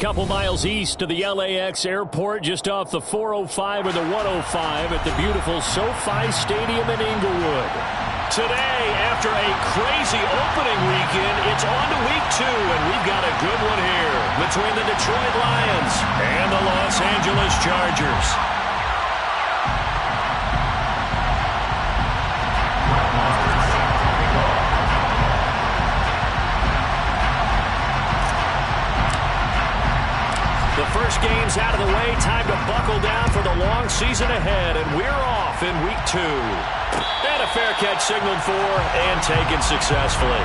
couple miles east of the LAX airport, just off the 405 or the 105 at the beautiful SoFi Stadium in Inglewood. Today, after a crazy opening weekend, it's on to week 2, and we've got a good one here between the Detroit Lions and the Los Angeles Chargers. The first game's out of the way. Time to buckle down for the long season ahead, and we're off in week 2. And a fair catch signaled for and taken successfully.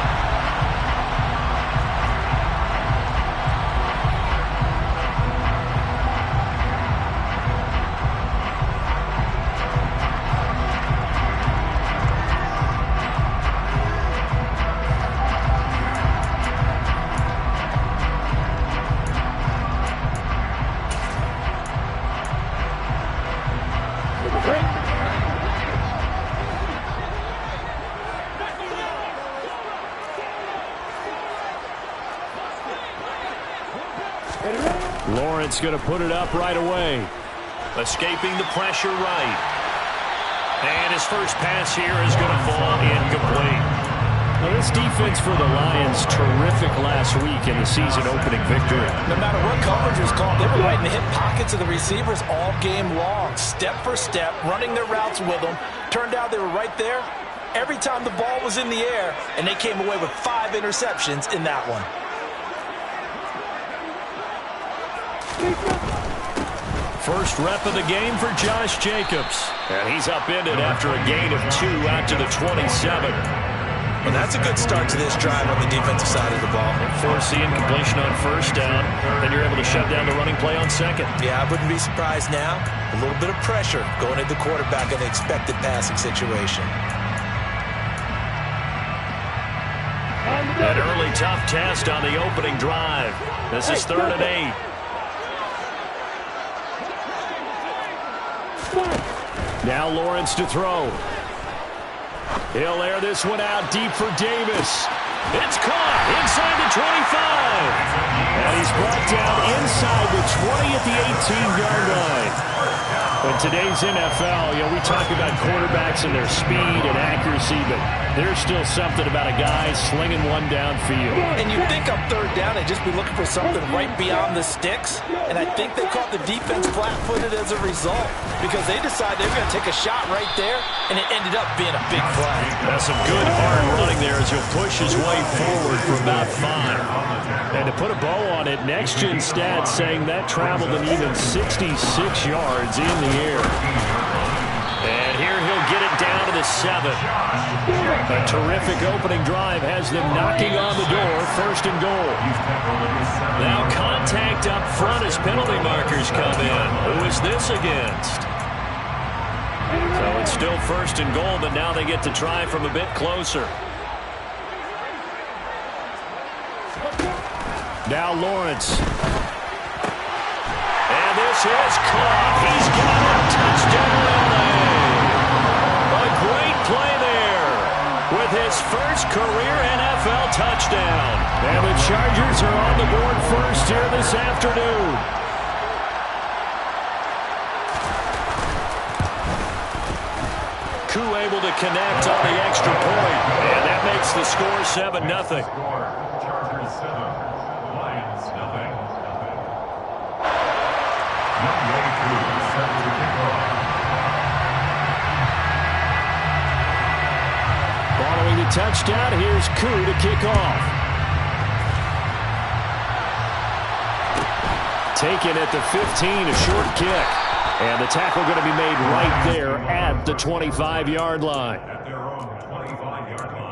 Lawrence going to put it up right away. Escaping the pressure right. And his first pass here is going to fall incomplete. Now this defense for the Lions, terrific last week in the season opening victory. No matter what coverage was called, they were right in the hip pockets of the receivers all game long. Step for step, running their routes with them. Turned out they were right there every time the ball was in the air, and they came away with 5 interceptions in that one. First rep of the game for Josh Jacobs. And he's upended after a gain of 2 out to the 27. Well, that's a good start to this drive on the defensive side of the ball. Force the incompletion on first down. Then you're able to shut down the running play on second. Yeah, I wouldn't be surprised now. A little bit of pressure going at the quarterback in the expected passing situation. An early tough test on the opening drive. This is 3rd and 8. Now Lawrence to throw. He'll air this one out deep for Davis. It's caught inside the 25. And he's brought down inside the 20 at the 18-yard line. In today's NFL, we talk about quarterbacks and their speed and accuracy, but there's still something about a guy slinging one downfield. And you think on 3rd down, they'd just be looking for something right beyond the sticks. And I think they caught the defense flat-footed as a result because they decided they were going to take a shot right there, and it ended up being a big play. That's some good hard running there as he'll push his way forward for about 5. And to put a bow on it, next-gen stats saying that traveled an even 66 yards in the air. And here he'll get it down to the 7. A terrific opening drive has them knocking on the door, 1st and goal. Now contact up front as penalty markers come in. Who is this against? So it's still 1st and goal, but now they get to try from a bit closer. Now Lawrence. And this is caught. He's got a touchdown. A great play there with his first career NFL touchdown. And the Chargers are on the board first here this afternoon. Koo able to connect on the extra point. And that makes the score 7-0. Chargers 7. Following the touchdown, here's Koo to kick off. Taken at the 15, a short kick. And the tackle going to be made right there at the 25-yard line. At their own 25-yard line.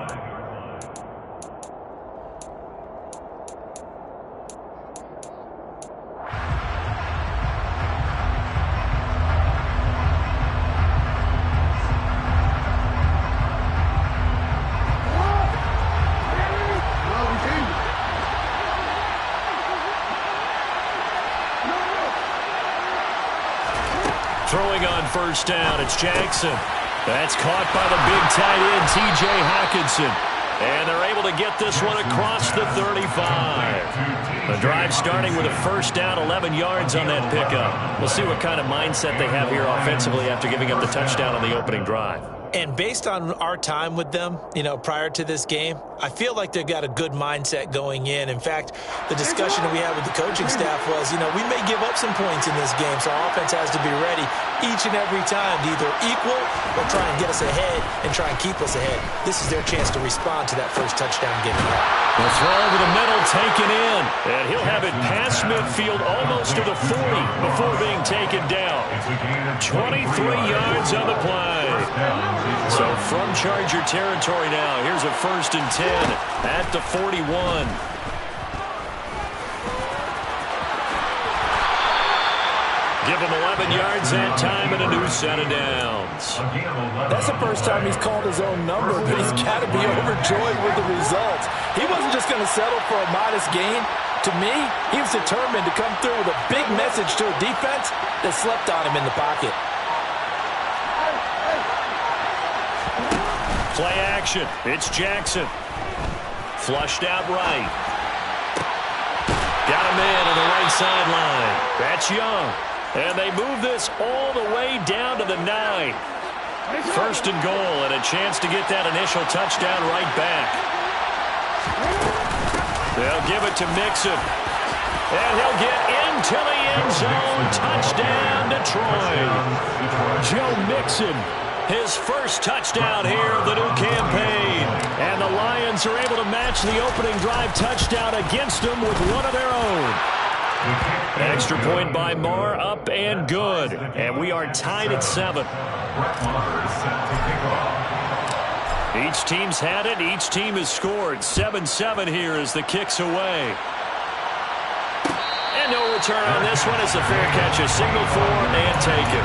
Throwing on first down, it's Jackson. That's caught by the big tight end, T.J. Hockenson. And they're able to get this one across the 35. The drive starting with a first down, 11 yards on that pickup. We'll see what kind of mindset they have here offensively after giving up the touchdown on the opening drive. And based on our time with them, prior to this game, I feel like they've got a good mindset going in. In fact, the discussion that we had with the coaching staff was, we may give up some points in this game, so our offense has to be ready each and every time to either equal or try and get us ahead and try and keep us ahead. This is their chance to respond to that first touchdown given up. The throw over the middle taken in, and he'll have it past midfield almost to the 40 before being taken down. 23 yards on the play. So from Charger territory now, here's a 1st and 10 at the 41. Give him 11 yards that time and a new set of downs. That's the first time he's called his own number, but he's got to be overjoyed with the results. He wasn't just going to settle for a modest gain. To me, he was determined to come through with a big message to a defense that slept on him in the pocket. Play action. It's Jackson. Flushed out right. Got him in on the right sideline. That's Young. And they move this all the way down to the 9. 1st and goal, and a chance to get that initial touchdown right back. They'll give it to Mixon. And he'll get into the end zone. Touchdown, Detroit. Joe Mixon. His first touchdown here of the new campaign. And the Lions are able to match the opening drive touchdown against them with one of their own. Extra point by Marr, up and good. And we are tied at 7. Each team's had it. Each team has scored. 7-7 here as the kick's away. And no return on this one. It's a fair catch. A signal for and take it.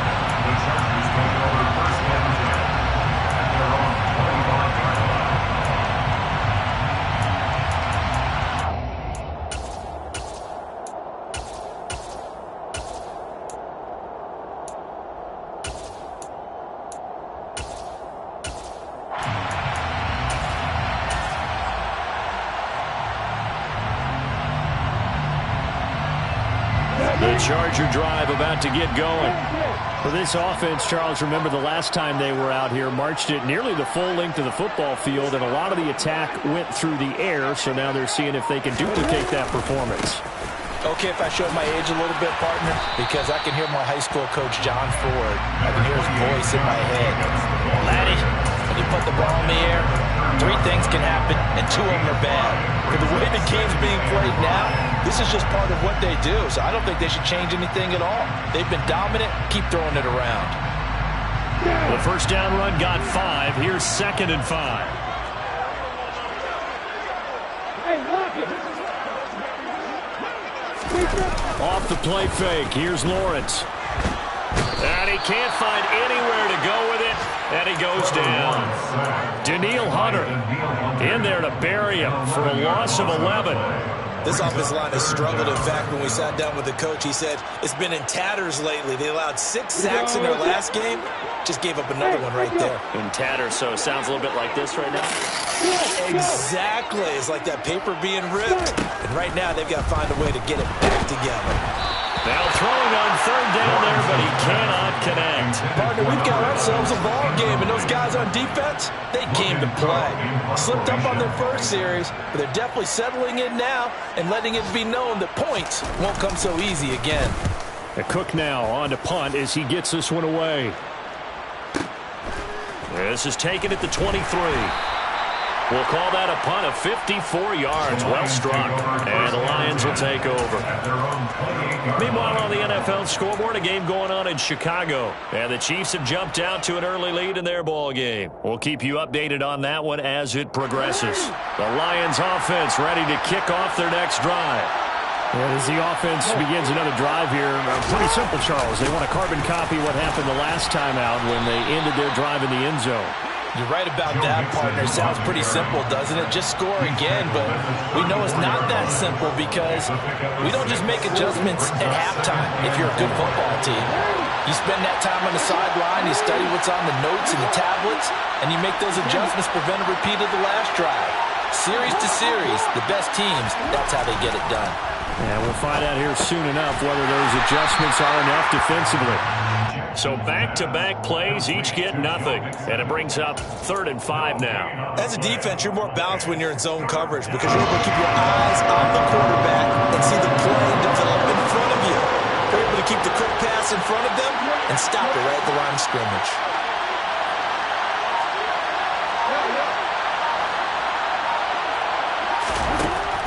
The Charger drive about to get going. For this offense, Charles, remember the last time they were out here, marched it nearly the full length of the football field, and a lot of the attack went through the air, so now they're seeing if they can duplicate that performance. Okay, if I showed my age a little bit, partner, because I can hear my high school coach, John Ford. I can hear his voice in my head. Laddie, when you put the ball in the air, 3 things can happen, and 2 of them are bad. But the way the game's being played now, this is just part of what they do, so I don't think they should change anything at all. They've been dominant. Keep throwing it around. The first down run got 5. Here's 2nd and 5. Off the play fake. Here's Lawrence. And he can't find anywhere to go with it. And he goes down. Daniil Hunter in there to bury him for a loss of 11. This offensive line has struggled. In fact, when we sat down with the coach, he said it's been in tatters lately. They allowed 6 sacks in their last game. Just gave up another one right there. In tatters, so it sounds a little bit like this right now. Exactly. It's like that paper being ripped. And right now, they've got to find a way to get it back together. Now throwing on 3rd down there, but he cannot connect. Partner, we've got ourselves a ball game, and those guys on defense, they came to play. Slipped up on their first series, but they're definitely settling in now and letting it be known that points won't come so easy again. The Cook now on to punt as he gets this one away. This is taken at the 23. We'll call that a punt of 54 yards. Well struck. And the Lions will take over. Meanwhile, on the NFL scoreboard, a game going on in Chicago. And the Chiefs have jumped out to an early lead in their ball game. We'll keep you updated on that one as it progresses. The Lions offense ready to kick off their next drive. As the offense begins another drive here, pretty simple, Charles. They want to carbon copy what happened the last time out when they ended their drive in the end zone. You're right about that, partner. Sounds pretty simple, doesn't it? Just score again, but we know it's not that simple because we don't just make adjustments at halftime if you're a good football team. You spend that time on the sideline, you study what's on the notes and the tablets, and you make those adjustments, prevent a repeat of the last drive. Series to series, the best teams, that's how they get it done. And we'll find out here soon enough whether those adjustments are enough defensively. So back-to-back plays, each get nothing. And it brings up 3rd and 5 now. As a defense, you're more balanced when you're in zone coverage because you're able to keep your eyes on the quarterback and see the play develop in front of you. You're able to keep the quick pass in front of them and stop it right at the line of scrimmage.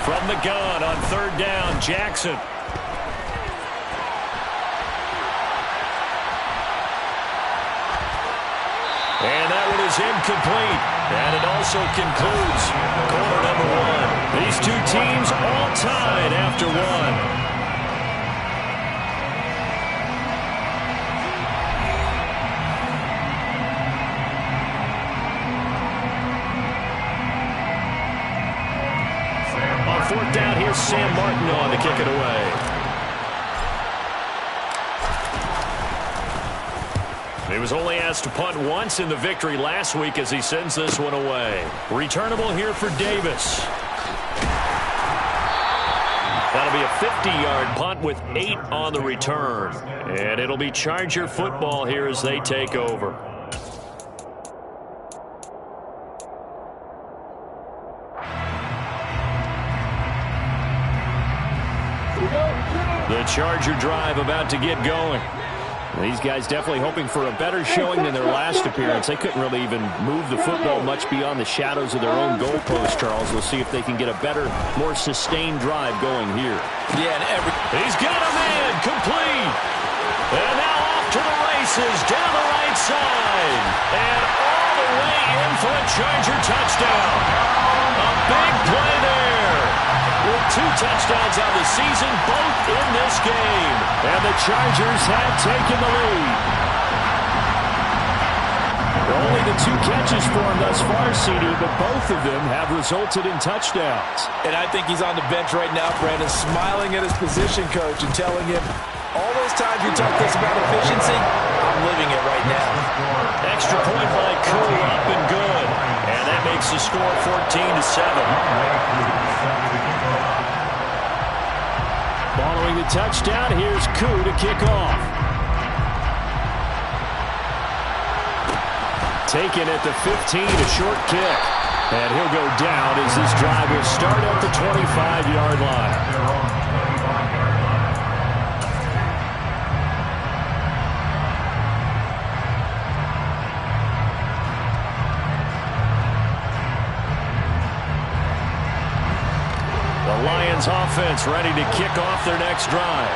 From the gun on 3rd down, Jackson. And that one is incomplete. And it also concludes quarter number 1. These two teams all tied after 1. On 4th down, here's Sam Martin on to kick it away. He was only asked to punt once in the victory last week as he sends this one away. Returnable here for Davis. That'll be a 50-yard punt with 8 on the return. And it'll be Charger football here as they take over. The Charger drive about to get going. These guys definitely hoping for a better showing than their last appearance. They couldn't really even move the football much beyond the shadows of their own goalpost, Charles. We'll see if they can get a better, more sustained drive going here. Yeah, and he's got a man complete. And now off to the races down the right side. And all the way in for a Charger touchdown. A big play there. With 2 touchdowns on the season, both in this game. And the Chargers have taken the lead. Only the 2 catches for him thus far, CD, but both of them have resulted in touchdowns. And I think he's on the bench right now, Brandon, smiling at his position coach and telling him, all those times you talk to us about efficiency, I'm living it right now. Extra point by Koo, up and good. And that makes the score 14-7. Following the touchdown, here's Koo to kick off. Taken at the 15, a short kick. And he'll go down as this drive will start at the 25-yard line. Lions offense ready to kick off their next drive.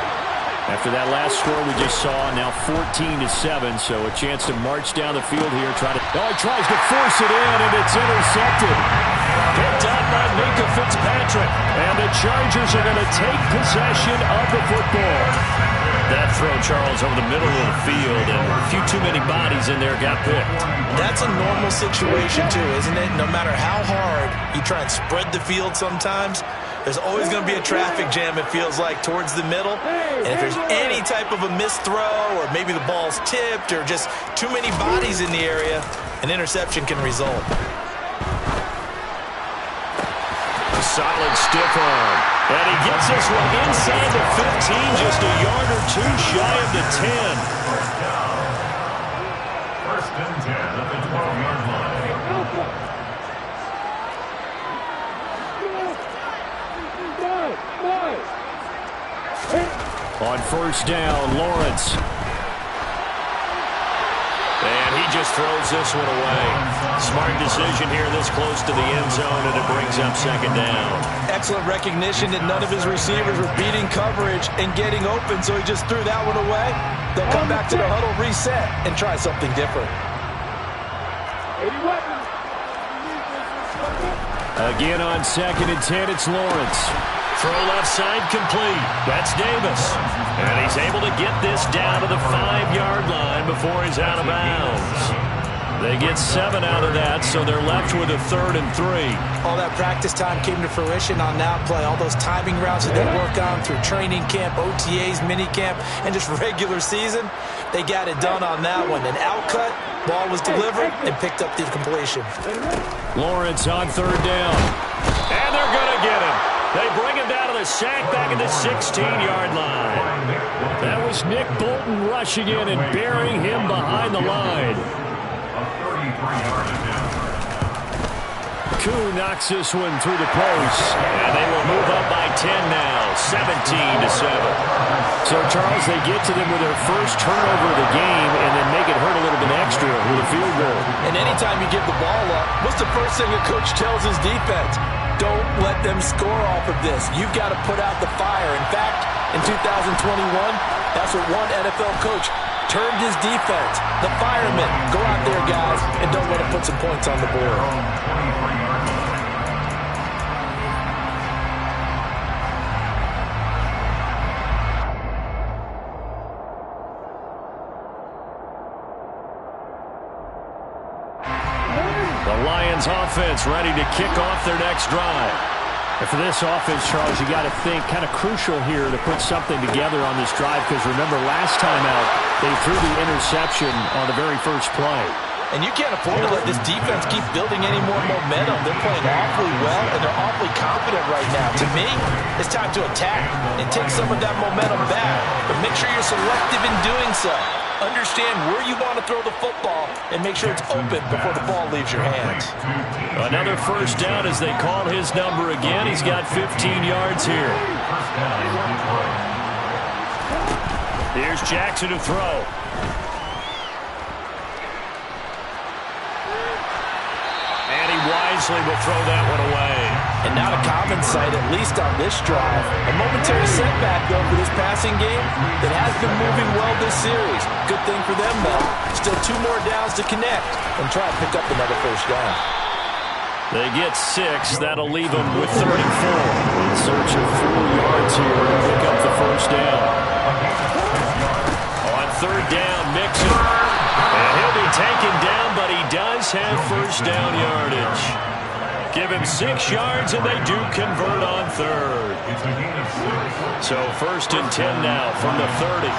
After that last score we just saw, now 14-7, so a chance to march down the field here. He tries to force it in, and it's intercepted. Picked up by Minka Fitzpatrick. And the Chargers are going to take possession of the football. That throw, Charles, over the middle of the field, and a few too many bodies in there got picked. That's a normal situation, too, isn't it? No matter how hard you try and spread the field sometimes, there's always going to be a traffic jam, it feels like, towards the middle. And if there's any type of a missed throw or maybe the ball's tipped or just too many bodies in the area, an interception can result. A solid stiff arm. And he gets this one inside the 15, just a yard or 2 shy of the 10. First and 10 at the 12-yard line. On 1st down, Lawrence. And he just throws this one away. Smart decision here this close to the end zone, and it brings up 2nd down. Excellent recognition that none of his receivers were beating coverage and getting open, so he just threw that one away. They'll come back to the huddle, reset, and try something different. Again on 2nd and 10, it's Lawrence. Throw left side complete. That's Davis. And he's able to get this down to the 5-yard line before he's out of bounds. They get 7 out of that, so they're left with a 3rd and 3. All that practice time came to fruition on that play. All those timing routes that they work on through training camp, OTAs, minicamp, and just regular season, they got it done on that one. An outcut, ball was delivered, and picked up the completion. Lawrence on 3rd down. And they're going to get him. They bring him down to the a sack back at the 16-yard line. That was Nick Bolton rushing in and burying him behind the line. Koo knocks this one through the post, and they will move up by 10 now, 17-7. So, Charles, they get to them with their first turnover of the game and then make it hurt a little bit extra with a field goal. And anytime you give the ball up, what's the first thing a coach tells his defense? Don't let them score off of this. You've got to put out the fire. In fact, in 2021, that's what one NFL coach termed his defense. The firemen. Go out there, guys, and don't let them put some points on the board. Offense ready to kick off their next drive. And for this offense, Charles, you got to think kind of crucial here to put something together on this drive, because remember last time out they threw the interception on the very first play. And you can't afford to let this defense keep building any more momentum. They're playing awfully well, and they're awfully confident right now. To me, it's time to attack and take some of that momentum back. But make sure you're selective in doing so. Understand where you want to throw the football and make sure it's open before the ball leaves your hands. Another first down as they call his number again. He's got 15 yards here. Here's Jackson to throw. And he wisely will throw that one away. And not a common sight, at least on this drive. A momentary setback, though, for this passing game that has been moving well this series. Good thing for them, though. Still 2 more downs to connect and try to pick up another first down. They get 6. That'll leave them with 34. In search of 4 yards here to pick up the first down. On third down, Mixon. And he'll be taken down, but he does have first down yardage. Give him 6 yards, and they do convert on third. So first and 10 now from the 30.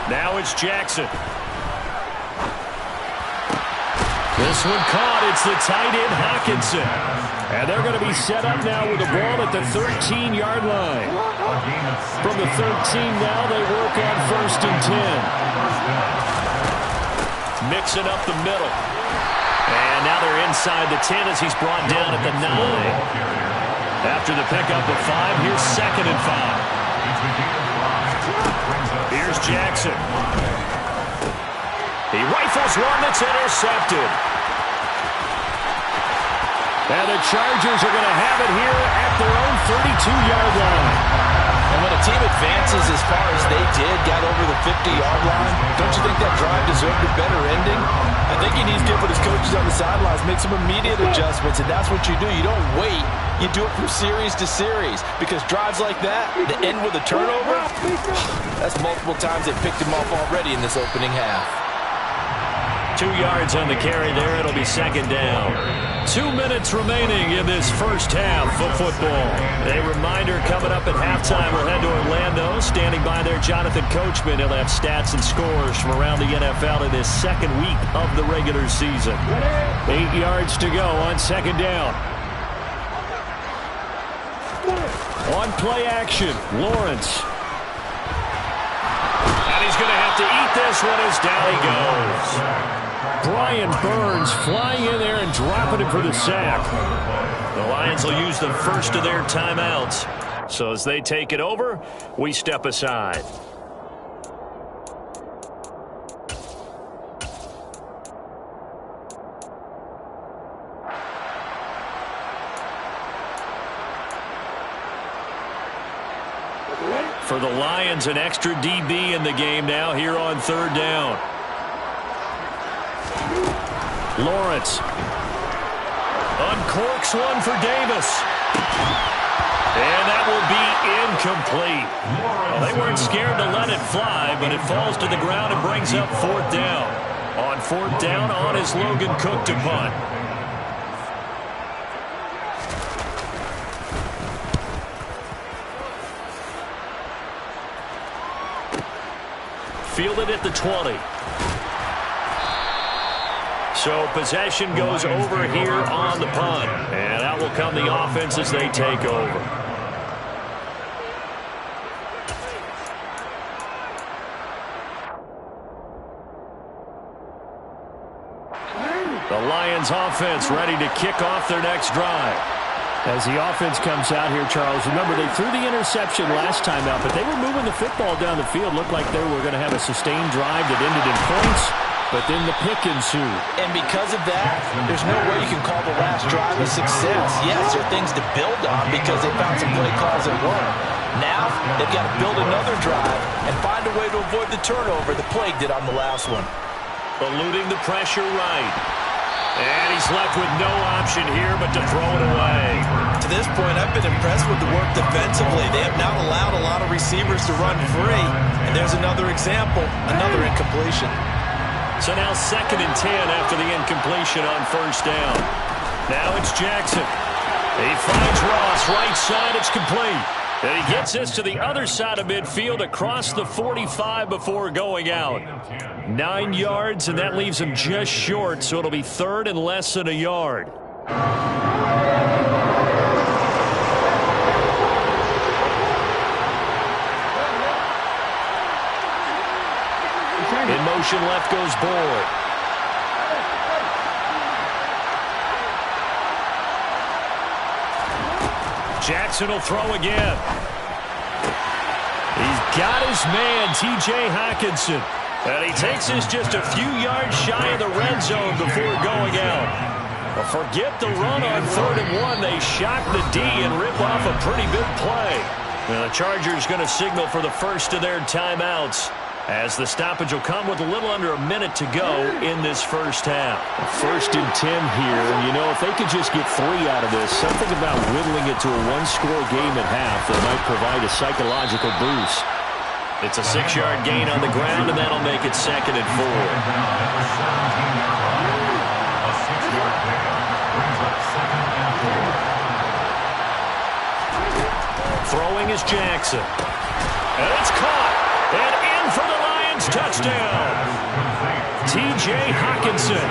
Now it's Jackson. This one caught. It's the tight end, Hockenson. And they're going to be set up now with the ball at the 13-yard line. From the 13 now, they work on first and 10. Mixing up the middle. And now they're inside the 10 as he's brought down at the 9. After the pickup of 5, here's second and 5. Here's Jackson. He rifles one that's intercepted. And the Chargers are going to have it here at their own 32-yard line. And when a team advances as far as they did, got over the 50-yard line, don't you think that drive deserved a better ending? I think he needs to get with his coaches on the sidelines, make some immediate adjustments, and that's what you do. You don't wait. You do it from series to series, because drives like that, that end with a turnover, that's multiple times they picked him off already in this opening half. 2 yards on the carry there. It'll be second down. 2 minutes remaining in this first half of football. A reminder coming up at halftime. We'll head to Orlando. Standing by there, Jonathan Coachman. He'll have stats and scores from around the NFL in this second week of the regular season. 8 yards to go on second down. On play action, Lawrence. And he's going to have to eat this one as down he goes. Brian Burns flying in there and dropping it for the sack. The Lions will use the first of their timeouts. So as they take it over, we step aside. For the Lions, an extra DB in the game now here on third down. Lawrence uncorks one for Davis. And that will be incomplete. Well, they weren't scared to let it fly, but it falls to the ground and brings up fourth down. On fourth down, on is Logan Cook to punt. fielded at the 20. So possession goes over here on the punt. And out will come the offense as they take over. The Lions offense ready to kick off their next drive. As the offense comes out here, Charles, remember they threw the interception last time out, but they were moving the football down the field. Looked like they were going to have a sustained drive that ended in points, but then the pick ensued. And because of that, there's no way you can call the last drive a success. Yes, there are things to build on because they found some play calls that work. Now, they've got to build another drive and find a way to avoid the turnover the Plague did on the last one. Eluding the pressure right. And he's left with no option here but to throw it away. To this point, I've been impressed with the work defensively. They have not allowed a lot of receivers to run free. And there's another example, another incompletion. So now 2nd and 10 after the incompletion on first down. Now it's Jackson. He finds Ross, right side, it's complete. And he gets this to the other side of midfield across the 45 before going out. 9 yards, and that leaves him just short, so it'll be 3rd and less than a yard. In motion, left goes Boyd. Jackson will throw again. He's got his man, T.J. Hockenson. And he takes this just a few yards shy of the red zone before going out. Well, forget the run on 3rd and 1. They shock the D and rip off a pretty big play. Now the Chargers going to signal for the first of their timeouts, as the stoppage will come with a little under a minute to go in this first half. 1st and 10 here. You know, if they could just get 3 out of this, something about whittling it to a one-score game at half that might provide a psychological boost. It's a 6-yard gain on the ground, and that'll make it 2nd and 4. Throwing is Jackson. And it's caught. And in for the Lions touchdown. T.J. Hockenson,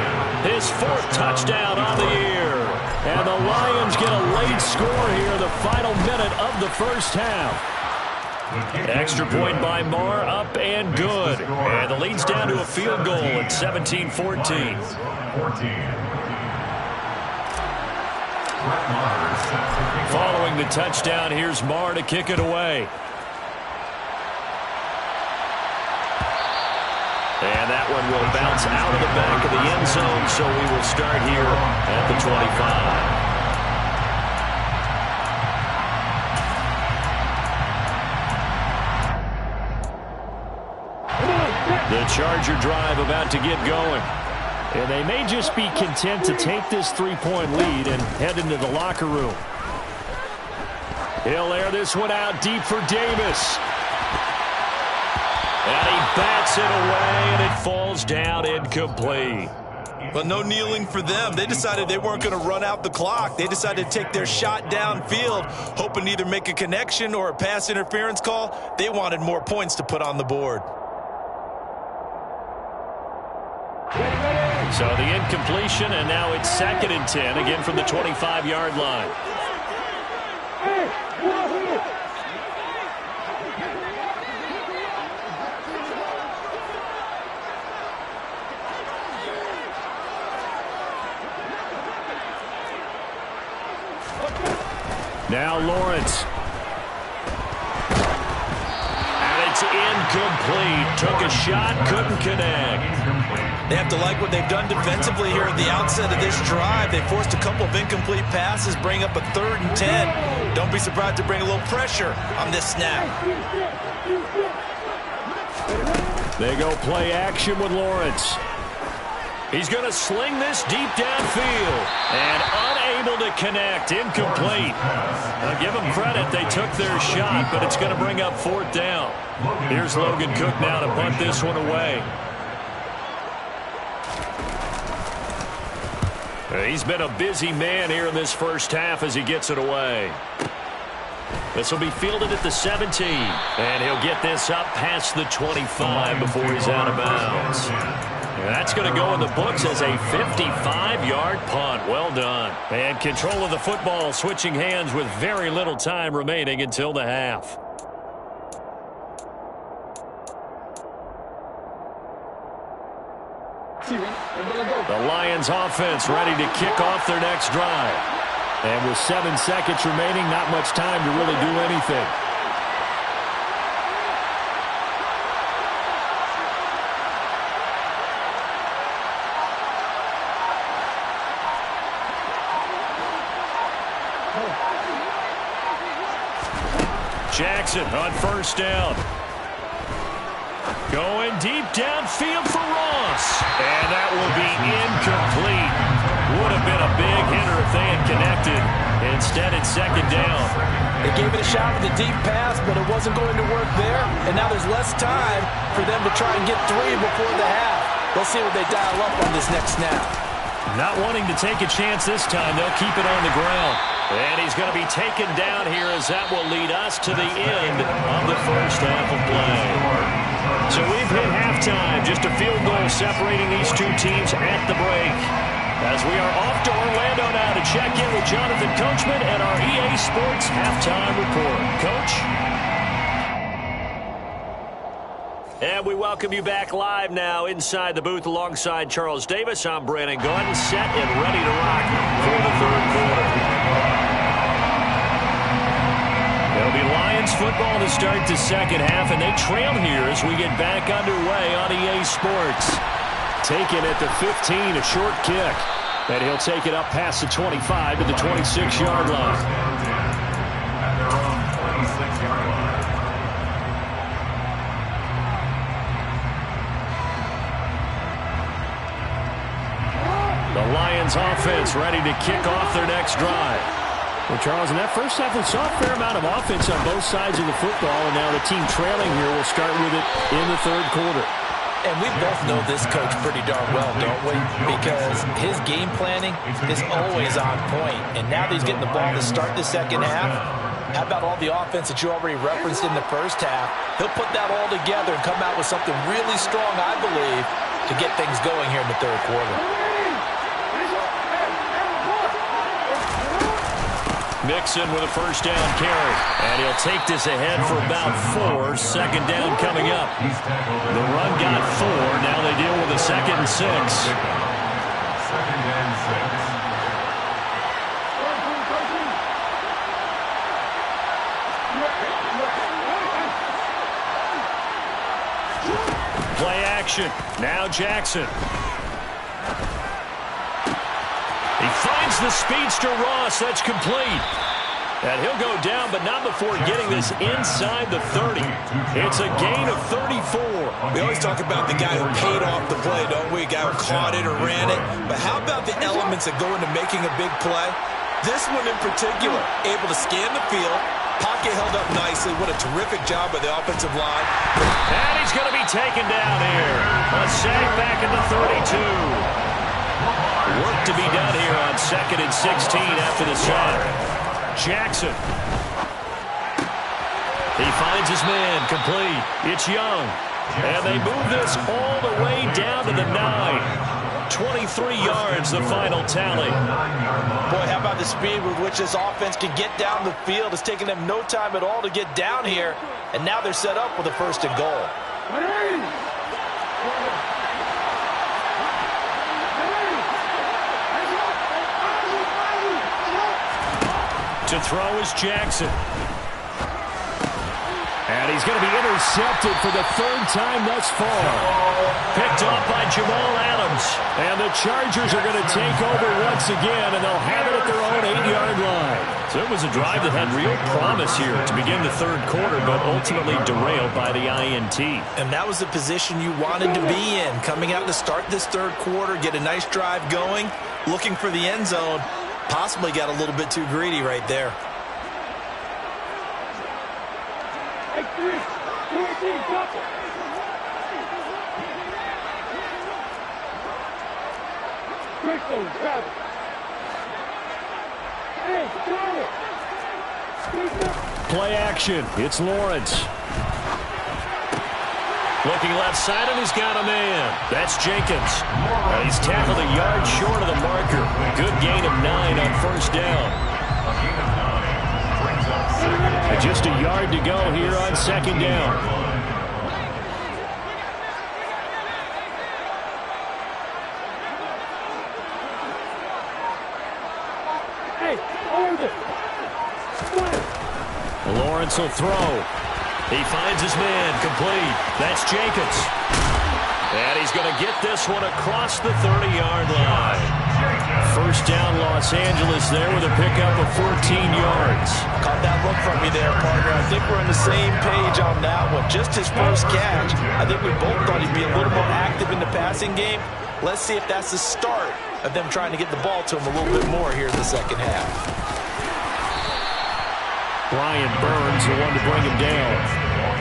his 4th touchdown on the year. And the Lions get a late score here, the final minute of the first half. Extra point by Marr, up and good. And the lead's down to a field goal at 17-14. Following the touchdown, here's Marr to kick it away. And that one will bounce out of the back of the end zone, so we will start here at the 25. The Charger drive about to get going. And they may just be content to take this 3-point lead and head into the locker room. He'll air this one out deep for Davis. And he bats it away, and it falls down incomplete. Well, no kneeling for them. They decided they weren't going to run out the clock. They decided to take their shot downfield, hoping to either make a connection or a pass interference call. They wanted more points to put on the board. So the incompletion, and now it's 2nd and 10, again from the 25-yard line. Now Lawrence. And it's incomplete. Took a shot, couldn't connect. They have to like what they've done defensively here at the outset of this drive. They forced a couple of incomplete passes, bring up a 3rd and 10. Don't be surprised to bring a little pressure on this snap. They go play action with Lawrence. He's going to sling this deep downfield. And unable to connect. Incomplete. Now give them credit. They took their shot, but it's going to bring up 4th down. Here's Logan Cook now to punt this one away. He's been a busy man here in this first half as he gets it away. This will be fielded at the 17. And he'll get this up past the 25 before he's out of bounds. And that's going to go in the books as a 55-yard punt. Well done. And control of the football switching hands with very little time remaining until the half. The Lions offense ready to kick off their next drive. And with 7 seconds remaining, not much time to really do anything. Jackson on first down. Going deep downfield for Ross. And that will be incomplete. Would have been a big hitter if they had connected. Instead, it's second down. They gave it a shot with a deep pass, but it wasn't going to work there. And now there's less time for them to try and get 3 before the half. We'll see what they dial up on this next snap. Not wanting to take a chance this time, they'll keep it on the ground. And he's going to be taken down here as that will lead us to the end of the first half of play. So we've hit halftime, just a field goal separating these two teams at the break. As we are off to Orlando now to check in with Jonathan Coachman and our EA Sports Halftime Report. Coach? And we welcome you back live now inside the booth alongside Charles Davis. I'm Brandon Gordon, set and ready to rock for the third quarter. It'll be Lions football to start the second half, and they trail here as we get back underway on EA Sports. Taken at the 15, a short kick. And he'll take it up past the 25 to the 26-yard line. At their own 26-yard line. The Lions offense ready to kick off their next drive. Well, Charles, in that first half, we saw a fair amount of offense on both sides of the football, and now the team trailing here will start with it in the third quarter. And we both know this coach pretty darn well, don't we? Because his game planning is always on point. And now that he's getting the ball to start the second half, how about all the offense that you already referenced in the first half? He'll put that all together and come out with something really strong, I believe, to get things going here in the third quarter. Mixon with a first down carry. And he'll take this ahead for about 4. Second down coming up. The run got 4. Now they deal with a 2nd and 6. Second and 6. Play action. Now Jackson. He finds the speedster Ross. That's complete. And he'll go down, but not before getting this inside the 30. It's a gain of 34. We always talk about the guy who paid off the play, don't we? A guy who caught it or ran it. But how about the elements that go into making a big play? This one in particular, able to scan the field, pocket held up nicely. What a terrific job by the offensive line. And he's going to be taken down here. A sack back at the 32. Work to be done here on 2nd and 16 after the sack. Jackson. He finds his man complete. It's Young. And they move this all the way down to the 9. 23 yards, the final tally. Boy, how about the speed with which this offense can get down the field? It's taken them no time at all to get down here. And now they're set up with a 1st and goal. To throw is Jackson. And he's going to be intercepted for the 3rd time thus far. Picked off by Jamal Adams. And the Chargers are going to take over once again, and they'll have it at their own 8-yard line. So it was a drive that had real promise here to begin the third quarter, but ultimately derailed by the INT. And that was the position you wanted to be in. Coming out to start this third quarter, get a nice drive going, looking for the end zone. Possibly got a little bit too greedy right there. Play action. It's Lawrence. Looking left side, and he's got a man. That's Jenkins. He's tackled a yard short of the marker. Good gain of 9 on first down. And just a yard to go here on second down. Lawrence will throw. He finds his man, complete. That's Jenkins. And he's going to get this one across the 30-yard line. First down, Los Angeles there with a pickup of 14 yards. Caught that look from me there, partner. I think we're on the same page on that one. Just his first catch. I think we both thought he'd be a little more active in the passing game. Let's see if that's the start of them trying to get the ball to him a little bit more here in the second half. Brian Burns, the one to bring him down.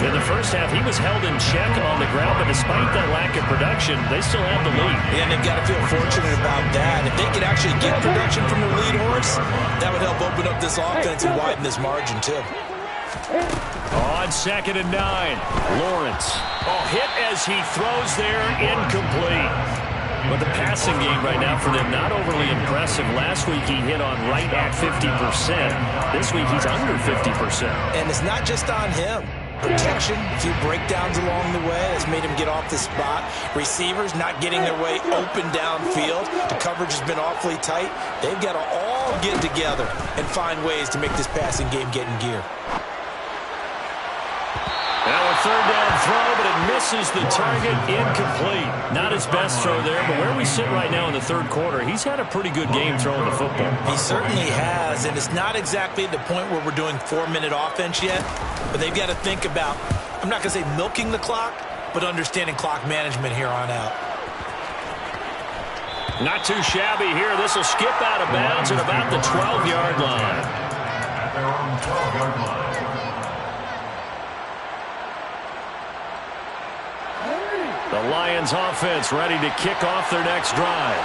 In the first half, he was held in check on the ground, but despite that lack of production, they still have the lead. And they've got to feel fortunate about that. If they could actually get production from their lead horse, that would help open up this offense and widen this margin, too. On 2nd and 9, Lawrence. Oh, hit as he throws there, incomplete. But the passing game right now for them, not overly impressive. Last week he hit on right at 50%. This week he's under 50%. And it's not just on him. Protection, a few breakdowns along the way has made him get off the spot. Receivers not getting their way open downfield. The coverage has been awfully tight. They've got to all get together and find ways to make this passing game get in gear. Now a third down throw, but it misses the target, incomplete. Not his best throw there, but where we sit right now in the third quarter, he's had a pretty good game throwing the football. He certainly has, and it's not exactly the point where we're doing 4-minute offense yet, but they've got to think about, I'm not going to say milking the clock, but understanding clock management here on out. Not too shabby here. This will skip out of bounds at about the 12-yard line. At their own 12-yard line. The Lions offense ready to kick off their next drive.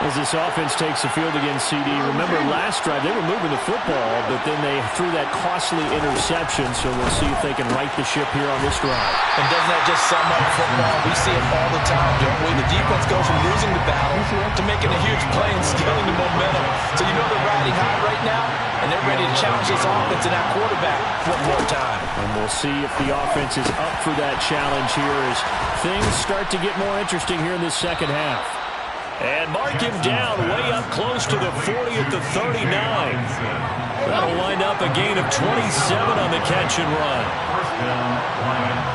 As this offense takes the field against CD, remember last drive they were moving the football, but then they threw that costly interception, so we'll see if they can right the ship here on this drive. And doesn't that just sum up football? We see it all the time, don't we? The defense goes from losing the battle to making a huge play and stealing the momentum. So you know they're riding high right now, and they're ready to challenge this offense and that quarterback one more time. And we'll see if the offense is up for that challenge here as things start to get more interesting here in this second half. And mark him down way up close to the 40 at the 39. That'll wind up a gain of 27 on the catch and run. First down, Lions.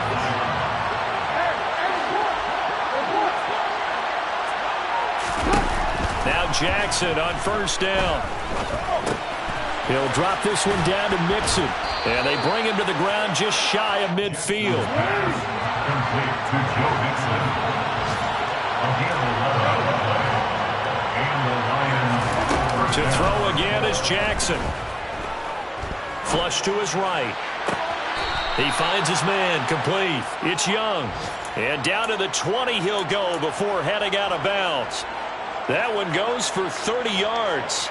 Now Jackson on first down. He'll drop this one down to Mixon. And they bring him to the ground just shy of midfield. Complete to Joe Mixon. Again, To throw again is Jackson. Flush to his right. He finds his man, complete. It's Young. And down to the 20 he'll go before heading out of bounds. That one goes for 30 yards.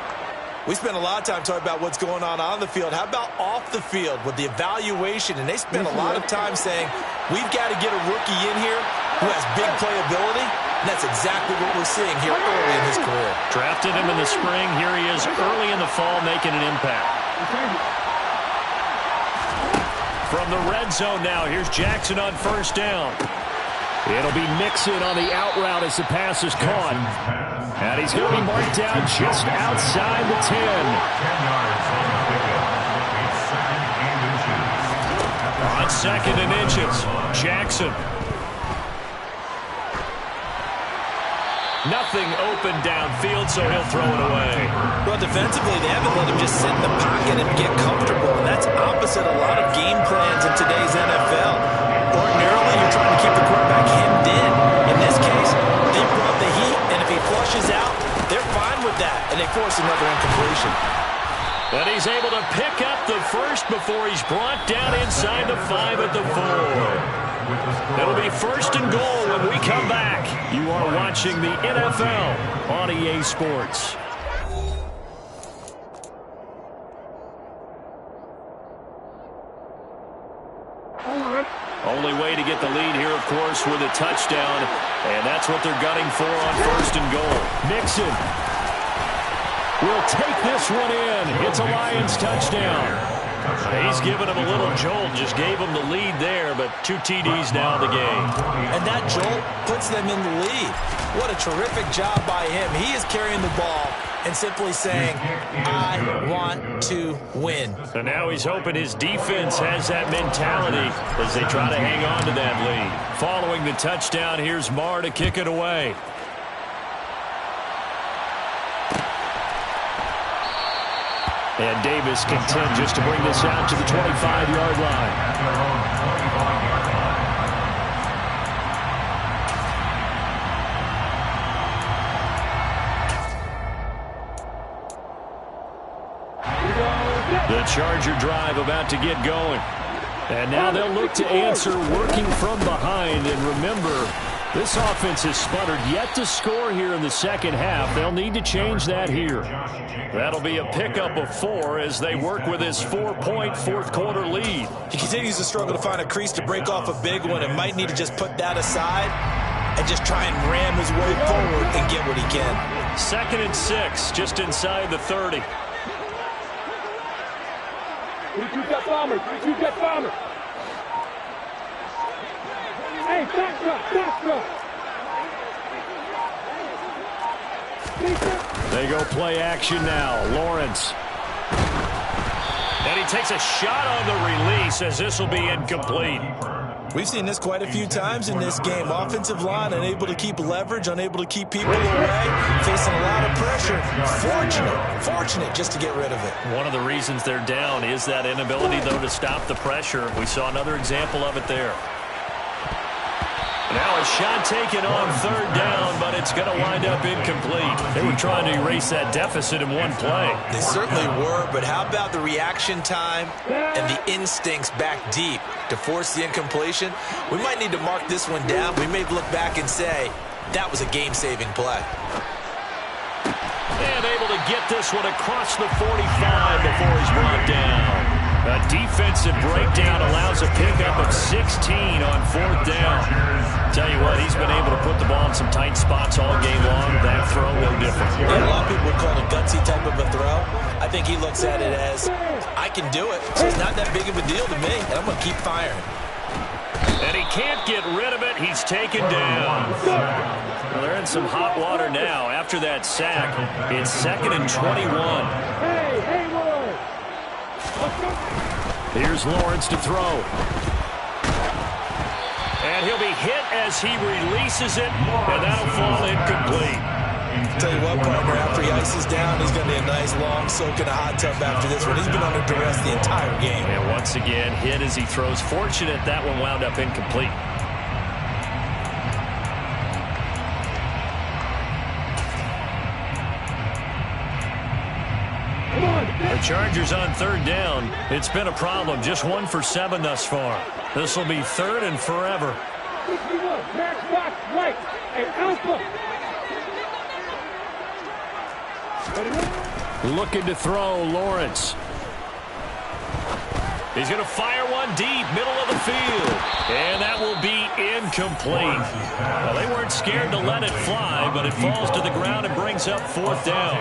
We spent a lot of time talking about what's going on the field. How about off the field with the evaluation? And they spent a lot of time saying, we've got to get a rookie in here who has big playability. And that's exactly what we're seeing here early in his career. Drafted him in the spring. Here he is early in the fall making an impact. From the red zone now, here's Jackson on first down. It'll be Mixon on the out route as the pass is caught. And he's going to be marked down just outside the 10. 10 yards on the pickup. On 2nd and inches, Jackson. Nothing open downfield, so he'll throw it away. Well, defensively, they haven't let him just sit in the pocket and get comfortable. And that's opposite a lot of game plans in today's NFL. Ordinarily, you're trying to keep the quarterback hemmed in. In this case, they brought the heat, and if he flushes out, they're fine with that, and they force another incompletion. But he's able to pick up the first before he's brought down inside the 5 at the 4. It'll be first and goal when we come back. You are watching the NFL on EA Sports. the lead here, of course, with a touchdown, and that's what they're gunning for on 1st and goal. Mixon will take this one in. It's a Lions touchdown. He's given him a little jolt, just gave him the lead there, but 2 TDs now in the game. And that jolt puts them in the lead. What a terrific job by him. He is carrying the ball and simply saying, I want to win. And now he's hoping his defense has that mentality as they try to hang on to that lead. Following the touchdown, here's Marr to kick it away. And Davis content just to bring this out to the 25-yard line. The Charger drive about to get going. And now they'll look to answer working from behind. And remember, this offense has sputtered yet to score here in the second half. They'll need to change that here. That'll be a pickup of 4 as they work with his 4-point fourth-quarter lead. He continues to struggle to find a crease to break off a big one and might need to just put that aside and just try and ram his way forward and get what he can. 2nd and 6, just inside the 30. 3-2 jet bomber, 3-2 jet bomber. Hey, back drop. They go play action now. Lawrence. And he takes a shot on the release as this will be incomplete. We've seen this quite a few times in this game. Offensive line unable to keep leverage, unable to keep people away, facing a lot of pressure. Fortunate just to get rid of it. One of the reasons they're down is that inability, though, to stop the pressure. We saw another example of it there. Now a shot taken on 3rd down, but it's going to wind up incomplete. They were trying to erase that deficit in one play. They certainly were, but how about the reaction time and the instincts back deep to force the incompletion? We might need to mark this one down. We may look back and say, that was a game-saving play. And able to get this one across the 45 before he's brought down. A defensive breakdown allows a pickup of 16 on 4th down. Tell you what, he's been able to put the ball in some tight spots all game long. That throw, no different. Yeah, a lot of people would call it a gutsy type of a throw. I think he looks at it as, I can do it, so it's not that big of a deal to me, and I'm going to keep firing. And he can't get rid of it. He's taken down. Well, they're in some hot water now after that sack. It's 2nd and 21. Here's Lawrence to throw. And he'll be hit as he releases it, and that'll fall incomplete. Tell you what, partner, after he ices down, he's going to be a nice long soak in a hot tub after this one. He's been under duress the entire game. And once again, hit as he throws. Fortunate that one wound up incomplete. The Chargers on 3rd down. It's been a problem. Just 1 for 7 thus far. This will be 3rd and forever. Looking to throw, Lawrence. He's going to fire one deep, middle of the field. And that will be incomplete. Well, they weren't scared to let it fly, but it falls to the ground and brings up 4th down.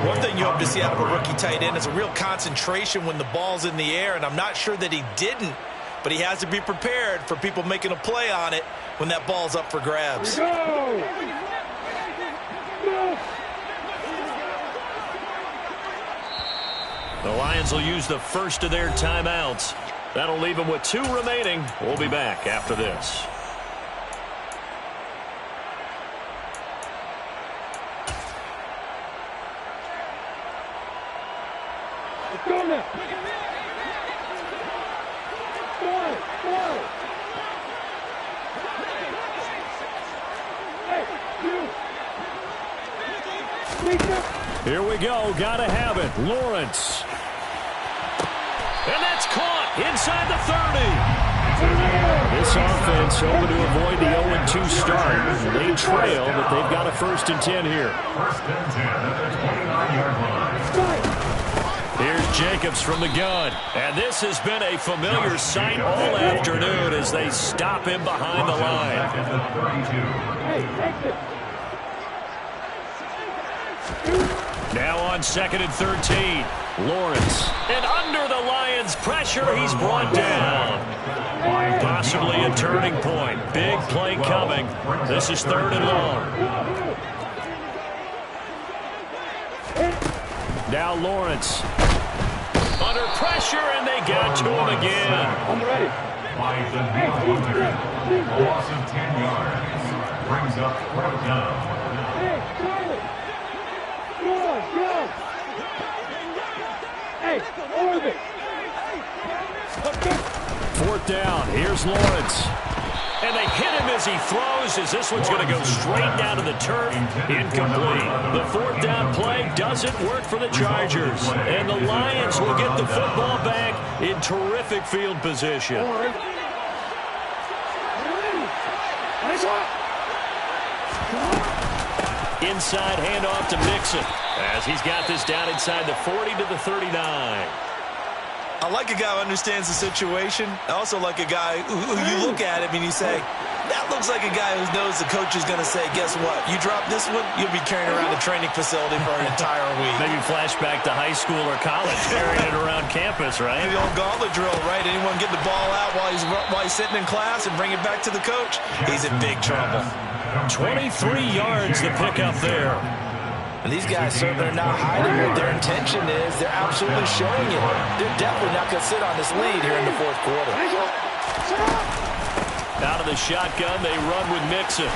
One thing you hope to see out of a rookie tight end is a real concentration when the ball's in the air, and I'm not sure that he didn't, but he has to be prepared for people making a play on it when that ball's up for grabs. The Lions will use the first of their timeouts. That'll leave them with 2 remaining. We'll be back after this. Let's go now. Here we go. Gotta have it. Lawrence. And that's caught inside the 30. This offense hoping to avoid the 0-2 start. They trail, but they've got a 1st and 10 here. First and 10 at the 29-yard line. Here's Jacobs from the gun. And this has been a familiar sight all afternoon as they stop him behind the line. Now on 2nd and 13. Lawrence. And under the Lions' pressure, he's brought down. Possibly a turning point. Big play coming. This is 3rd and long. Now Lawrence. Under pressure, and they get to him again. I'm ready. By the a loss of 10 yards. Brings up 4th down. Hey, Charlie. Go. Hey, Orbit. 4th down. Here's Lawrence. And they hit him as he throws, as this one's going to go straight down to the turf. Incomplete. The 4th down play doesn't work for the Chargers. And the Lions will get the football back in terrific field position. Inside handoff to Mixon as he's got this down inside the 40 to the 39. I like a guy who understands the situation. I also like a guy who you look at him and you say, that looks like a guy who knows the coach is going to say, guess what? You drop this one, you'll be carrying around the training facility for an entire week. Maybe flashback to high school or college, carrying it around campus, right? The old gauntlet drill, right? Anyone get the ball out while he's sitting in class and bring it back to the coach? He's in big trouble. 23 yards to pick up there. And these guys certainly are not hiding what their intention is. They're absolutely showing it. They're definitely not going to sit on this lead here in the 4th quarter. Out of the shotgun, they run with Mixon.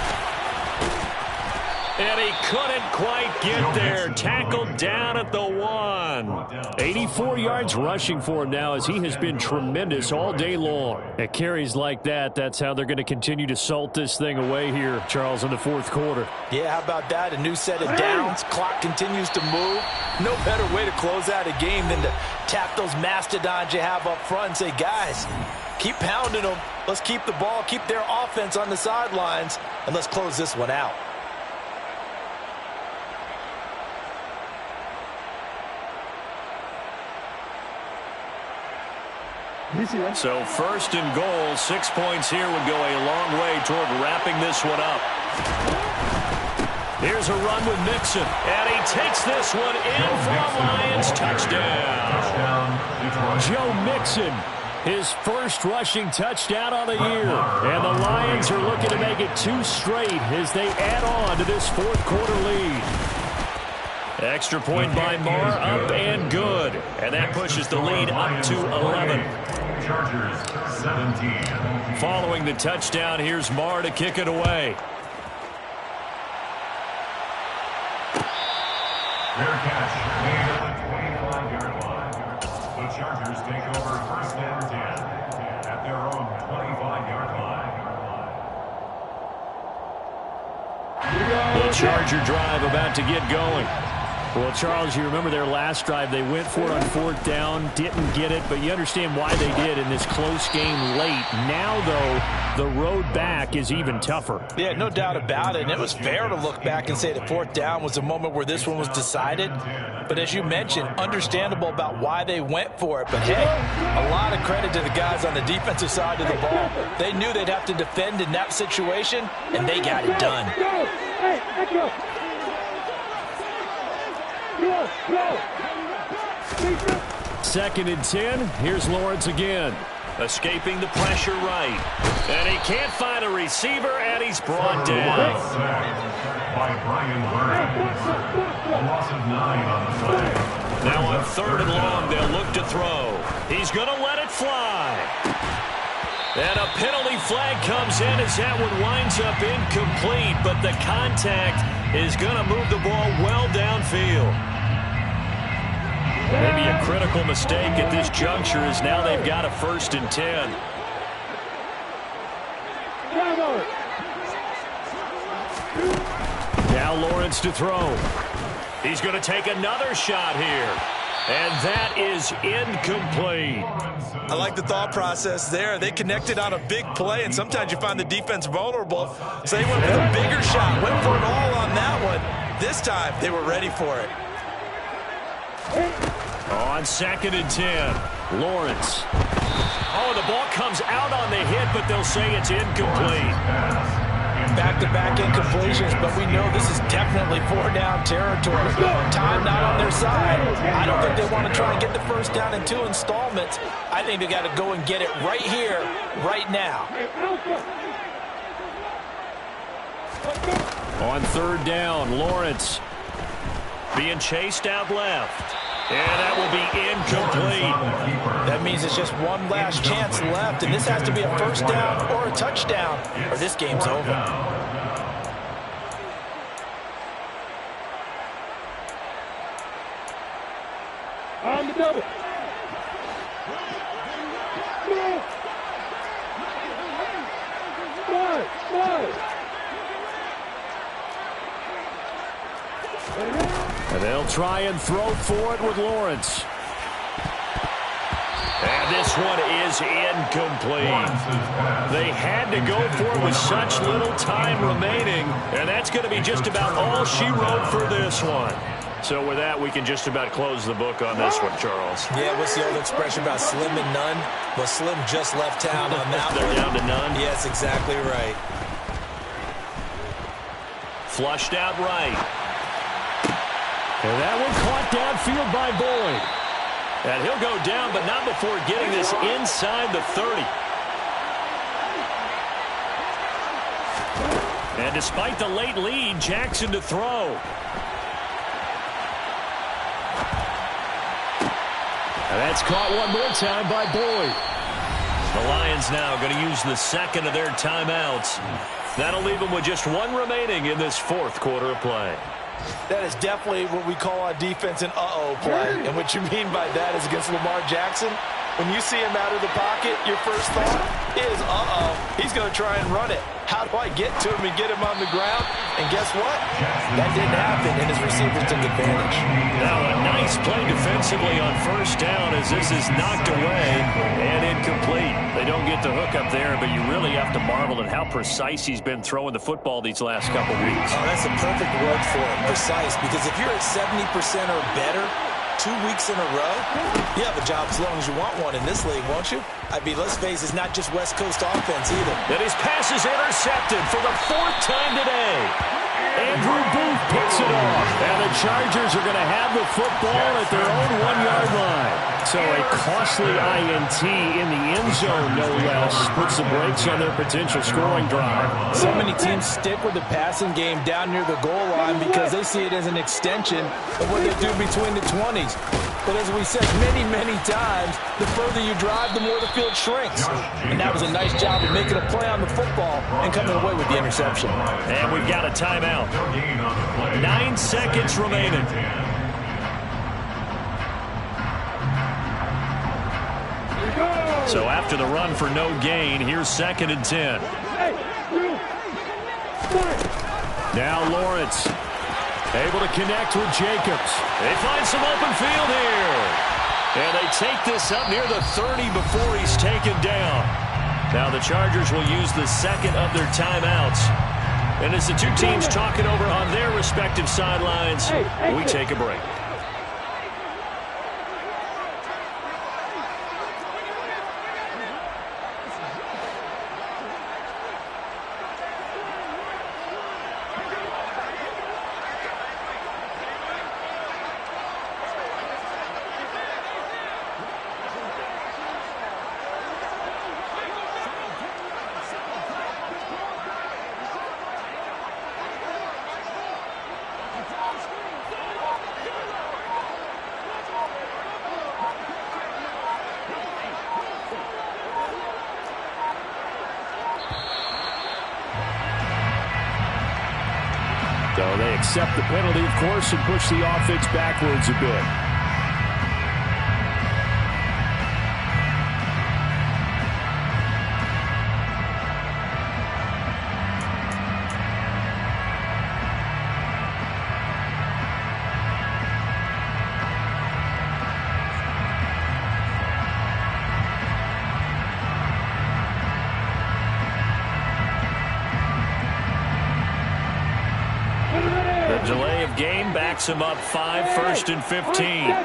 And he couldn't quite get there. Tackled down at the 1. 84 yards rushing for him now as he has been tremendous all day long. At carries like that, that's how they're going to continue to salt this thing away here, Charles, in the 4th quarter. Yeah, how about that? A new set of downs. Clock continues to move. No better way to close out a game than to tap those mastodons you have up front and say, guys, keep pounding them. Let's keep the ball, keep their offense on the sidelines, and let's close this one out. So 1st and goal, 6 points here would go a long way toward wrapping this one up. Here's a run with Mixon, and he takes this one in for a Lions touchdown. Joe Mixon, his first rushing touchdown on the year. And the Lions are looking to make it 2 straight as they add on to this 4th quarter lead. Extra point by Marr, up and good. And that pushes the lead up to 11. Chargers 17. Following the touchdown, here's Marr to kick it away. Fair catch made at the 25-yard line. The Chargers take over 1st and 10 at their own 25-yard line. The Charger drive about to get going. Well, Charles, you remember their last drive. They went for it on 4th down, didn't get it, but you understand why they did in this close game late. Now, though, the road back is even tougher. Yeah, no doubt about it. And it was fair to look back and say that 4th down was the moment where this one was decided. But as you mentioned, understandable about why they went for it. But, hey, a lot of credit to the guys on the defensive side of the ball. They knew they'd have to defend in that situation, and they got it done. Hey, let's go. Go. 2nd and 10. Here's Lawrence again. Escaping the pressure right. And he can't find a receiver, and he's brought down. By Brian Burns. A loss of 9 on the play. Now on 3rd and long, they'll look to throw. He's going to let it fly. And a penalty flag comes in as that one winds up incomplete, but the contact is going to move the ball well downfield. Maybe a critical mistake at this juncture as now they've got a 1st and 10. Now Lawrence to throw. He's going to take another shot here. And that is incomplete. I like the thought process there. They connected on a big play, and sometimes you find the defense vulnerable. So they went with a bigger shot, went for it all on that one. This time, they were ready for it. On 2nd and 10, Lawrence. Oh, the ball comes out on the hit, but they'll say it's incomplete. Back-to-back incompletions, but we know this is definitely 4-down territory. Time not on their side. I don't think they want to try and get the first down in 2 installments. I think they got to go and get it right here, right now. On 3rd down, Lawrence being chased out left. And that will be incomplete. That means it's just one last chance left, and this has to be a first down or a touchdown, or this game's over. On the double. Five. And they'll try and throw for it with Lawrence. And this one is incomplete. They had to go for it with such little time remaining, and that's going to be just about all she wrote for this one. So with that, we can just about close the book on this one, Charles. Yeah, what's the old expression about slim and none? Well, Slim just left town on that They're one. down to none? Yes, exactly right. Flushed out right. And that one caught downfield by Boyd. And he'll go down, but not before getting this inside the 30. And despite the late lead, Jackson to throw. And that's caught one more time by Boyd. The Lions now going to use the second of their timeouts. That'll leave them with just one remaining in this 4th quarter of play. That is definitely what we call on defense an uh-oh play. And what you mean by that is against Lamar Jackson, when you see him out of the pocket, your first thought is, uh-oh, he's going to try and run it. How do I get to him and get him on the ground? And guess what? That didn't happen, and his receivers took advantage. Now a nice play defensively on 1st down as this is knocked away and incomplete. They don't get the hook up there, but you really have to marvel at how precise he's been throwing the football these last couple weeks. Oh, that's a perfect word for it, precise, because if you're at 70% or better 2 weeks in a row, you have a job as long as you want one in this league, won't you? I mean, let's face it, it's not just West Coast offense either. And his pass is intercepted for the 4th time today. Andrew Booth picks it off. And the Chargers are going to have the football at their own 1-yard line. So a costly INT in the end zone, no less, puts the brakes on their potential scoring drive. So many teams stick with the passing game down near the goal line because they see it as an extension of what they do between the 20s. But as we said many, many times, the further you drive, the more the field shrinks. And that was a nice job of making a play on the football and coming away with the interception. And we've got a timeout. 9 seconds remaining. So after the run for no gain, here's 2nd and 10. Now Lawrence able to connect with Jacobs. They find some open field here. And they take this up near the 30 before he's taken down. Now the Chargers will use the second of their timeouts. And as the two teams talk it over on their respective sidelines, we take a break. So they accept the penalty, of course, and push the offense backwards a bit. The delay of game backs him up 5, 1st and 15.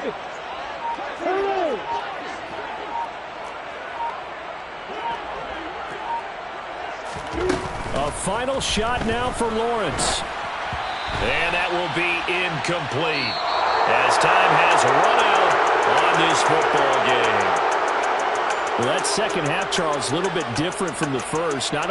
A final shot now for Lawrence. And that will be incomplete as time has run out on this football game. Well, that second half, Charles, a little bit different from the first. Not